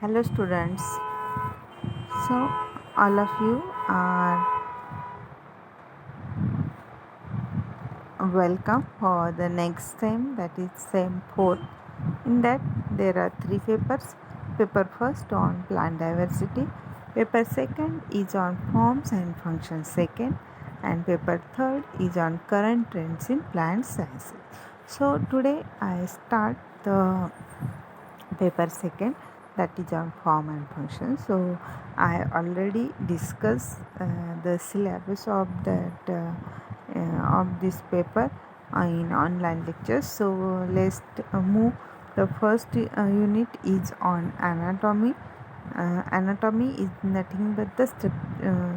Hello, students. So, all of you are welcome for the next time, that is SEM 4. In that, there are three papers. Paper first on plant diversity, paper second is on forms and functions second, and paper third is on current trends in plant sciences. So, today I start the paper second, that is on form and function. So I already discussed the syllabus of that of this paper in online lectures. So let's move. The first unit is on anatomy. Anatomy is nothing but the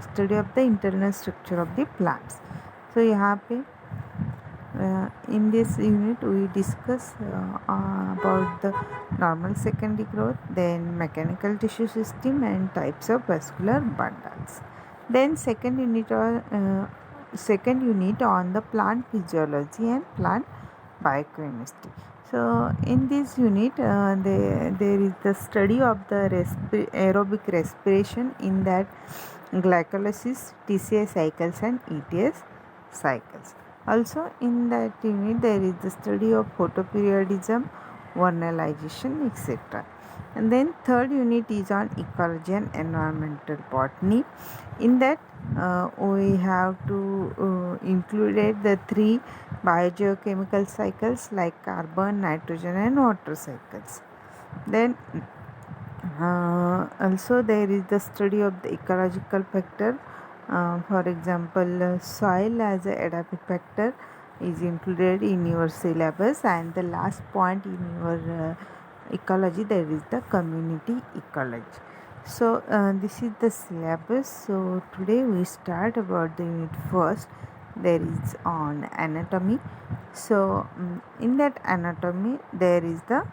study of the internal structure of the plants. So यहाँ पे in this unit we discuss about the normal secondary growth, then mechanical tissue system and types of vascular bundles. Then second unit on the plant physiology and plant biochemistry. So in this unit there is the study of the aerobic respiration, in that glycolysis, TCA cycles and ETS cycles. Also in that unit there is the study of photoperiodism, vernalization, etc. And then third unit is on ecology and environmental botany. In that we have to include the three biogeochemical cycles like carbon, nitrogen and water cycles. Then also there is the study of the ecological factor. For example, soil as a adaptive factor is included in your syllabus, and the last point in your ecology, there is the community ecology. So this is the syllabus. So today we start about the unit first, there is on anatomy. So in that anatomy there is the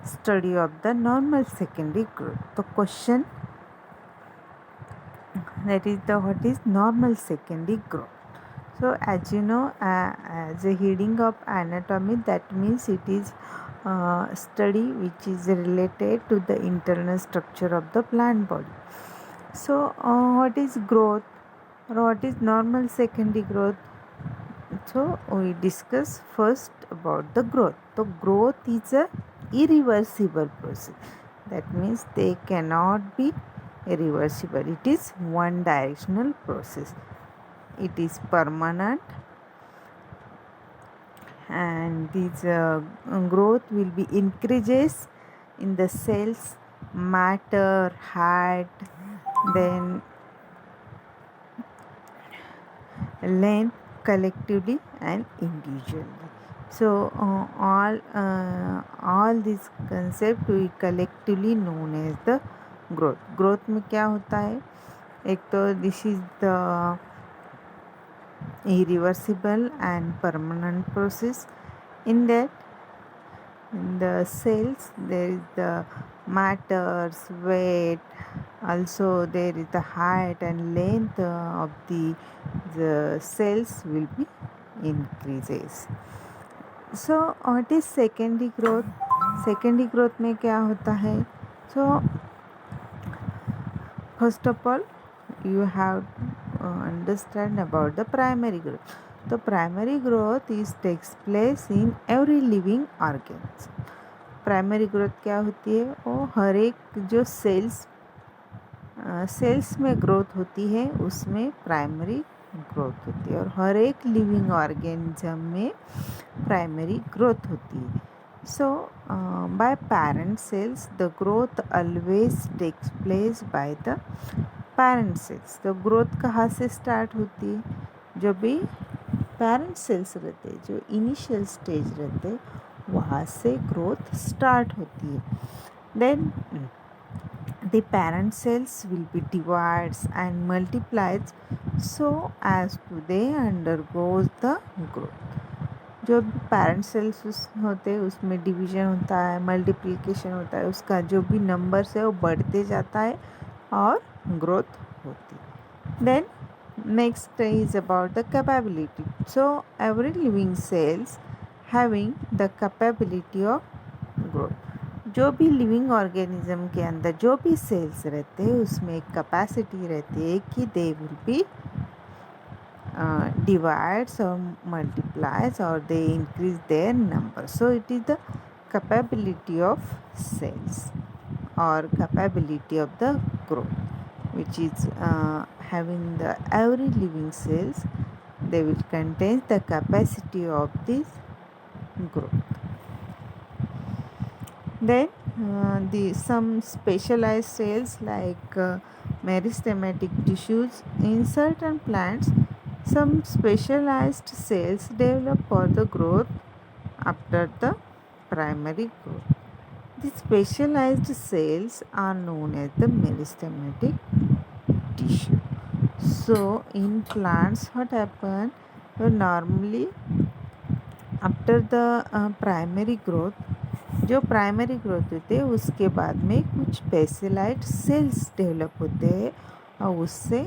study of the normal secondary growth. The question, that is the what is normal secondary growth. So as you know, as a heading of anatomy, that means it is study which is related to the internal structure of the plant body. So what is growth or what is normal secondary growth? So we discuss first about the growth. So growth is a irreversible process. That means they cannot be reversible. It is one directional process. It is permanent, and this growth will be increases in the cells, matter, height, then length, collectively and individually. So all these concept we collectively known as the growth. Growth में क्या होता है? एक तो this is the irreversible and permanent process. In that, in the cells there is the matters, weight, also there is the height and length of the cells will be increases. So what is secondary growth? Secondary growth में क्या होता है? So first of all you have to understand about the primary growth. The primary growth takes place in every living organs. Primary growth क्या होती है? वो हर एक जो सेल्स में ग्रोथ होती है उसमें प्राइमरी ग्रोथ होती है, और हर एक लिविंग ऑर्गेनिज्म में प्राइमरी ग्रोथ होती है. So by parent cells the growth always takes place by the parent cells. तो ग्रोथ कहाँ से स्टार्ट होती है? जो भी पेरेंट सेल्स रहते हैं, जो इनिशियल स्टेज रहते हैं, वहाँ से ग्रोथ स्टार्ट होती है. Then the parent cells will be divides and multiplies so as to they undergoes the growth. जो भी पेरेंट सेल्स होते हैं उसमें डिवीजन होता है, मल्टीप्लिकेशन होता है, उसका जो भी नंबर्स है वो बढ़ते जाता है और ग्रोथ होती है. Then next is about the capability. So every living cells having the capability of growth. जो भी लिविंग ऑर्गेनिज्म के अंदर जो भी सेल्स रहते हैं उसमें एक कैपेसिटी रहती है कि they will be divides or multiplies or they increase their number. So it is the capability of cells or capability of the growth, which is having the every living cells, they will contain the capacity of this growth. Then some specialized cells like meristematic tissues in certain plants, some specialized cells develop for the growth after the primary growth. These specialized cells are known as the meristematic tissue. So in plants what happen, normally after the primary growth, जो primary growth होते हैं उसके बाद में कुछ specialised cells develop होते हैं और उससे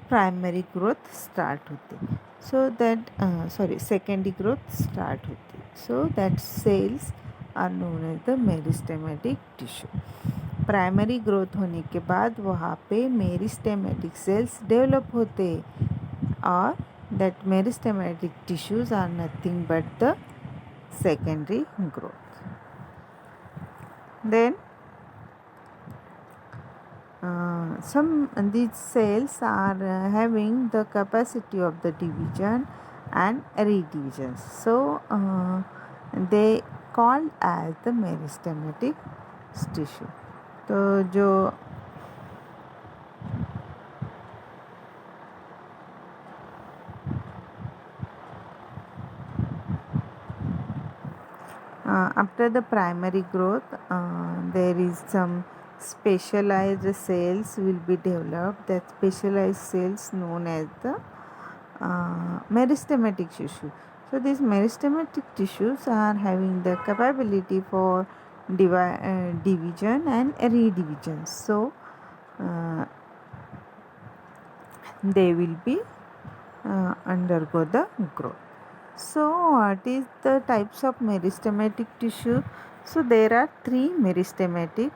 प्राइमरी ग्रोथ स्टार्ट होती है. So that secondary growth start होती है. So that cells are known as the meristematic tissue. Primary growth होने के बाद वहाँ पे मेरिस्टेमेटिक सेल्स डेवलप होते हैं और that meristematic tissues are nothing but the secondary growth. Then these cells are having the capacity of the division and redivision. So they called as the meristematic tissue. तो जो after the primary growth there is some specialized cells will be developed. That specialized cells known as the meristematic tissue. So these meristematic tissues are having the capability for division and redivision. So they will be undergo the growth. So what is the types of meristematic tissue? So there are three meristematic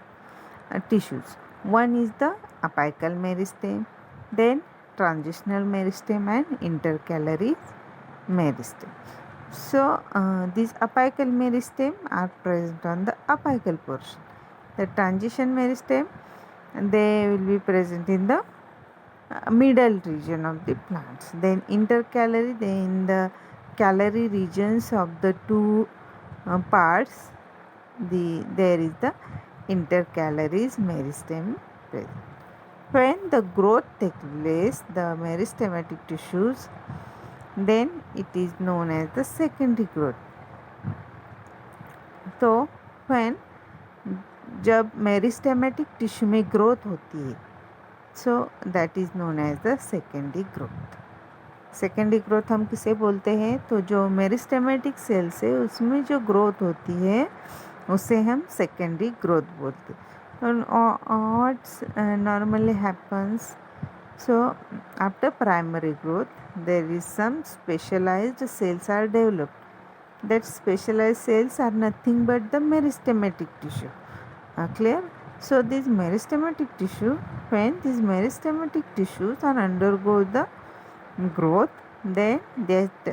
tissues. One is the apical meristem, then transitional meristem and intercalary meristem. So these apical meristem are present on the apical portion. The transition meristem, they will be present in the middle region of the plants. Then intercalary, they in the calary regions of the two parts, there is the intercalary meristem present. When the growth takes place, the meristematic tissues, then it is known as the secondary growth. तो when जब meristematic tissue में growth होती है, so that is known as the secondary growth. Secondary growth हम किसे बोलते हैं? तो जो मेरिस्टेमेटिक सेल्स है उसमें जो ग्रोथ होती है उसे हम सेकेंडरी ग्रोथ बोलते हैं. What's normally happens, so after primary growth there is some specialised cells are developed. That specialised cells are nothing but the meristematic tissue. Clear? So this meristematic tissue, when these meristematic tissues are undergo the growth, then that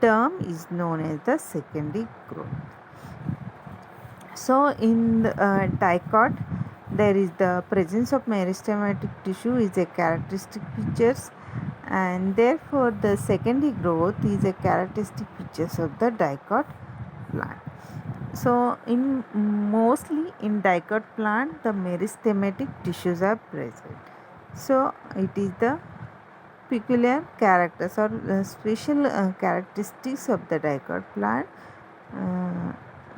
term is known as the secondary growth. So in the dicot, there is the presence of meristematic tissue is a characteristic features, and therefore the secondary growth is a characteristic features of the dicot plant. So in mostly in dicot plant the meristematic tissues are present. So it is the peculiar characters or special characteristics of the dicot plant,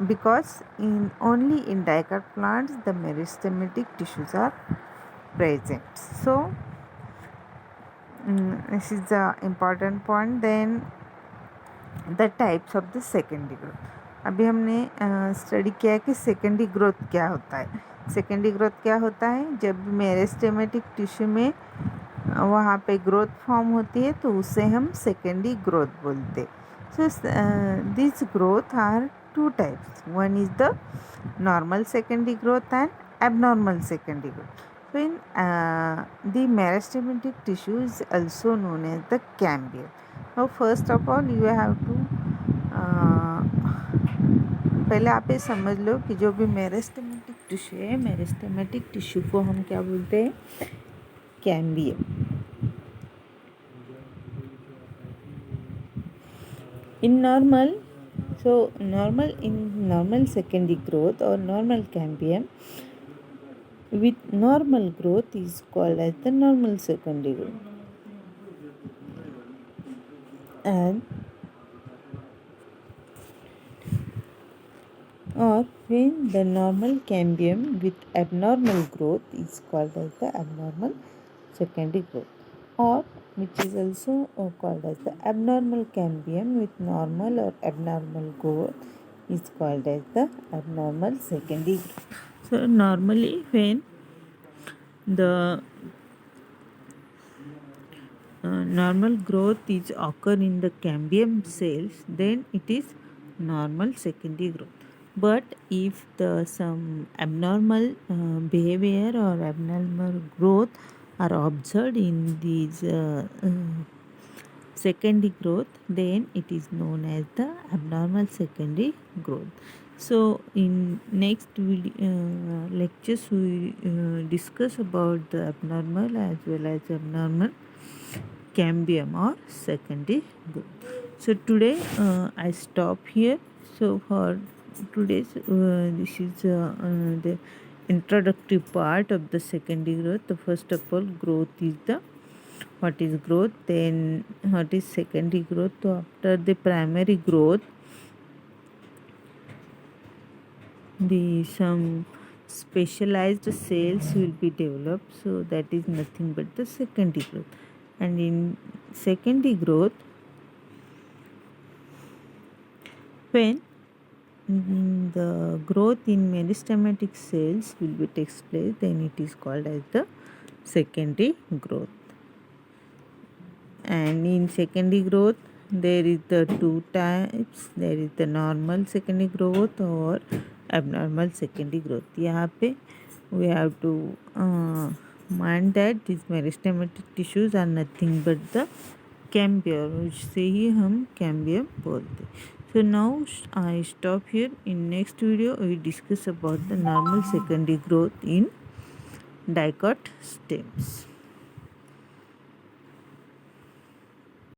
because only in dicot plants the meristematic tissues are present. So this is the important point. Then the types of the secondary growth. अभी हमने study किया है कि secondary growth क्या होता है. Secondary growth क्या होता है? जब मेरिस्टेमेटिक टिश्यू में वहाँ पे ग्रोथ फॉर्म होती है तो उसे हम सेकेंडरी ग्रोथ बोलते. So this growth are two types. One is the normal secondary growth and abnormal secondary growth. So in the meristematic tissue is also known as the cambium. Now first of all you have to पहले आप ये समझ लो कि जो भी meristematic tissue है, meristematic tissue को हम क्या बोलते हैं? Cambium. In normal, so normal secondary growth or normal cambium with normal growth is called as the normal secondary growth. And or when the normal cambium with abnormal growth is called as the abnormal secondary growth, or which is also called as the abnormal cambium with normal or abnormal growth is called as the abnormal secondary growth. So normally when the normal growth is occur in the cambium cells, then it is normal secondary growth. But if the some abnormal behavior or abnormal growth are observed in these secondary growth, then it is known as the abnormal secondary growth. So in next lectures we discuss about the abnormal as well as abnormal cambium or secondary growth. So today I stop here. So for today's this is the introductory part of the secondary growth. The first of all, growth is the what is growth, then what is secondary growth. So after the primary growth, the some specialized cells will be developed, so that is nothing but the secondary growth. And in secondary growth, when the growth in meristematic cells will be takes place, then it is called as the secondary growth. And in secondary growth there is the two types. There is the normal secondary growth or abnormal secondary growth. यहाँ पे we have to mind that these meristematic tissues are nothing but the cambium, उससे ही हम cambium बोलते. So now I stop here. In next video we discuss about the normal secondary growth in dicot stems.